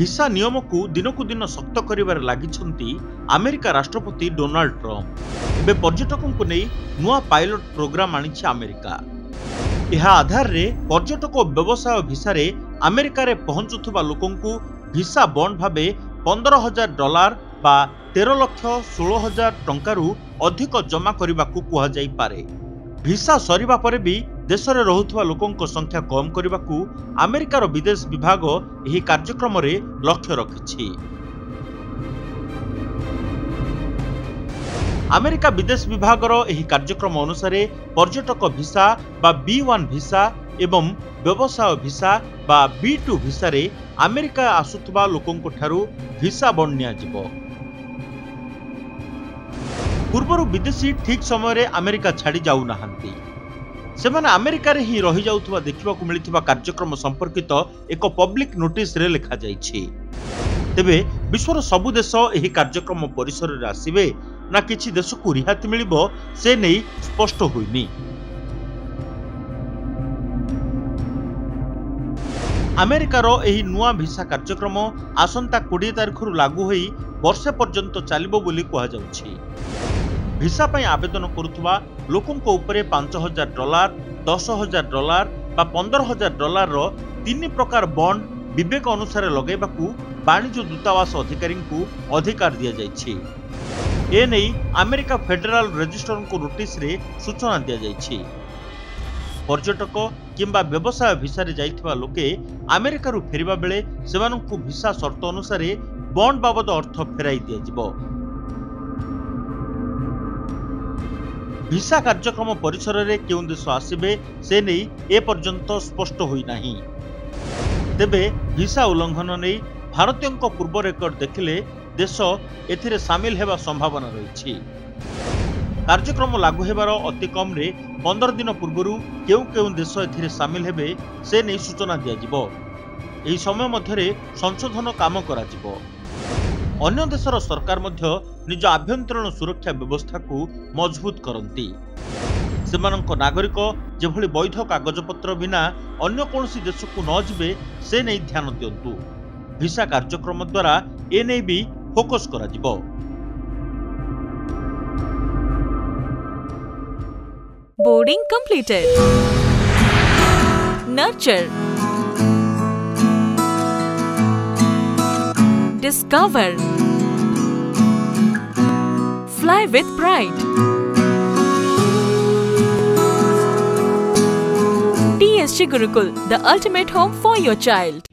Visa ନିୟମକୁ ଦିନକୁ ଦିନ ଶକ୍ତ କରିବାରେ ଲାଗିଛନ୍ତି ଆମେରିକା ରାଷ୍ଟ୍ରପତି ଡୋନାଲ୍ଡ ଟ୍ରମ୍ପ। ଏବେ ପର୍ଯ୍ୟଟକଙ୍କୁ ନେଇ ନୂଆ ପାଇଲଟ ପ୍ରୋଗ୍ରାମ ଆଣିଛି ଆମେରିକା। ଏହା ଆଧାରରେ ପର୍ଯ୍ୟଟକ ଓ ବ୍ୟବସାୟ ଭିସାରେ ଆମେରିକାରେ ପହଞ୍ଚୁଥିବା ଲୋକଙ୍କୁ ଭିସା ବଣ୍ଡ ଭାବେ $15,000 ବା 13,16,000 ଟଙ୍କାରୁ ଅଧିକ ଜମା କରିବାକୁ କୁହାଯାଇପାରେ। ଭିସା ସରିବା ପରେ ବି ଦେଶରେ ରହୁଥିବା ଲୋକଙ୍କ ସଂଖ୍ୟା କମ୍ କରିବାକୁ ଆମେରିକାର ବିଦେଶ ବିଭାଗ ଏହି କାର୍ଯ୍ୟକ୍ରମରେ ଲକ୍ଷ୍ୟ ରଖିଛି। ଆମେରିକା ବିଦେଶ ବିଭାଗର ଏହି କାର୍ଯ୍ୟକ୍ରମ ଅନୁସାରେ ପର୍ଯ୍ୟଟକ ଭିସା ବା B1 ଭିସା ଏବଂ ବ୍ୟବସାୟ ଭିସା ବା B2 ଭିସାରେ ଆମେରିକା ଆସୁଥିବା ଲୋକଙ୍କ ଠାରୁ ଭିସା ବଣ୍ଡ ନିଆଯିବ। ପୂର୍ବରୁ ବିଦେଶୀ ଠିକ୍ ସମୟରେ ଆମେରିକା ଛାଡ଼ି ଯାଉନାହାନ୍ତି। ସେମାନେ ଆମେରିକାରେ ହିଁ ରହିଯାଉଥିବା ଦେଖିବାକୁ ମିଳିଥିବା କାର୍ଯ୍ୟକ୍ରମ ସମ୍ପର୍କିତ ଏକ ପବ୍ଲିକ ନୋଟିସରେ ଲେଖାଯାଇଛି। ତେବେ ବିଶ୍ୱର ସବୁ ଦେଶ ଏହି କାର୍ଯ୍ୟକ୍ରମ ପରିସରରେ ଆସିବେ ନା କିଛି ଦେଶକୁ ରିହାତି ମିଳିବ ସେ ନେଇ ସ୍ପଷ୍ଟ ହୋଇନି। ଆମେରିକାର ଏହି ନୂଆ ଭିସା କାର୍ଯ୍ୟକ୍ରମ ଆସନ୍ତା 20 ତାରିଖରୁ ଲାଗୁ ହୋଇ ବର୍ଷେ ପର୍ଯ୍ୟନ୍ତ ଚାଲିବ ବୋଲି କୁହାଯାଉଛି। ଭିସା ପାଇଁ ଆବେଦନ କରୁଥିବା ଲୋକଙ୍କ ଉପରେ $5,000, $10,000 ବା $15,000ର 3 ପ୍ରକାର ବଣ୍ଡ ବିବେକ ଅନୁସାରେ ଲଗାଇବାକୁ ବାଣିଜ୍ୟ ଦୂତାବାସ ଅଧିକାରୀଙ୍କୁ ଅଧିକାର ଦିଆଯାଇଛି। ଏନେଇ ଆମେରିକା ଫେଡେରାଲ ରେଜିଷ୍ଟ୍ରାରଙ୍କ ନୋଟିସରେ ସୂଚନା ଦିଆଯାଇଛି। ପର୍ଯ୍ୟଟକ କିମ୍ବା ବ୍ୟବସାୟ ଭିସାରେ ଯାଇଥିବା ଲୋକେ ଆମେରିକାରୁ ଫେରିବା ବେଳେ ସେମାନଙ୍କୁ ଭିସା ସର୍ତ୍ତ ଅନୁସାରେ ବଣ୍ଡ ବାବଦ ଅର୍ଥ ଫେରାଇ ଦିଆଯିବ। ଭିସା କାର୍ଯ୍ୟକ୍ରମ ପରିସରରେ କେଉଁ ଦେଶ ଆସିବେ ସେ ନେଇ ଏପର୍ଯ୍ୟନ୍ତ ସ୍ପଷ୍ଟ ହୋଇନାହିଁ। ତେବେ ଭିସା ଉଲ୍ଲଂଘନ ନେଇ ଭାରତୀୟଙ୍କ ପୂର୍ବ ରେକର୍ଡ ଦେଖିଲେ ଦେଶ ଏଥିରେ ସାମିଲ ହେବା ସମ୍ଭାବନା ରହିଛି। କାର୍ଯ୍ୟକ୍ରମ ଲାଗୁ ହେବାର ଅତି କମ୍ରେ 15 ଦିନ ପୂର୍ବରୁ କେଉଁ କେଉଁ ଦେଶ ଏଥିରେ ସାମିଲ ହେବେ ସେ ନେଇ ସୂଚନା ଦିଆଯିବ। ଏହି ସମୟ ମଧ୍ୟରେ ସଂଶୋଧନ କାମ କରାଯିବ। ଅନ୍ୟ ଦେଶର ସରକାର ମଧ୍ୟ ନିଜ ଆଭ୍ୟନ୍ତରୀଣ ସୁରକ୍ଷା ବ୍ୟବସ୍ଥାକୁ ମଜବୁତ କରନ୍ତି। ସେମାନଙ୍କ ନାଗରିକ ଯେଭଳି ବୈଧ କାଗଜପତ୍ର ବିନା ଅନ୍ୟ କୌଣସି ଦେଶକୁ ନ ଯିବେ ସେ ନେଇ ଧ୍ୟାନ ଦିଅନ୍ତୁ। ଭିସା କାର୍ଯ୍ୟକ୍ରମ ଦ୍ୱାରା ଏନେଇ ବି ଫୋକସ୍ କରାଯିବ। Boarding completed. Nurture. Discover. Fly with pride. TSG Gurukul, the ultimate home for your child.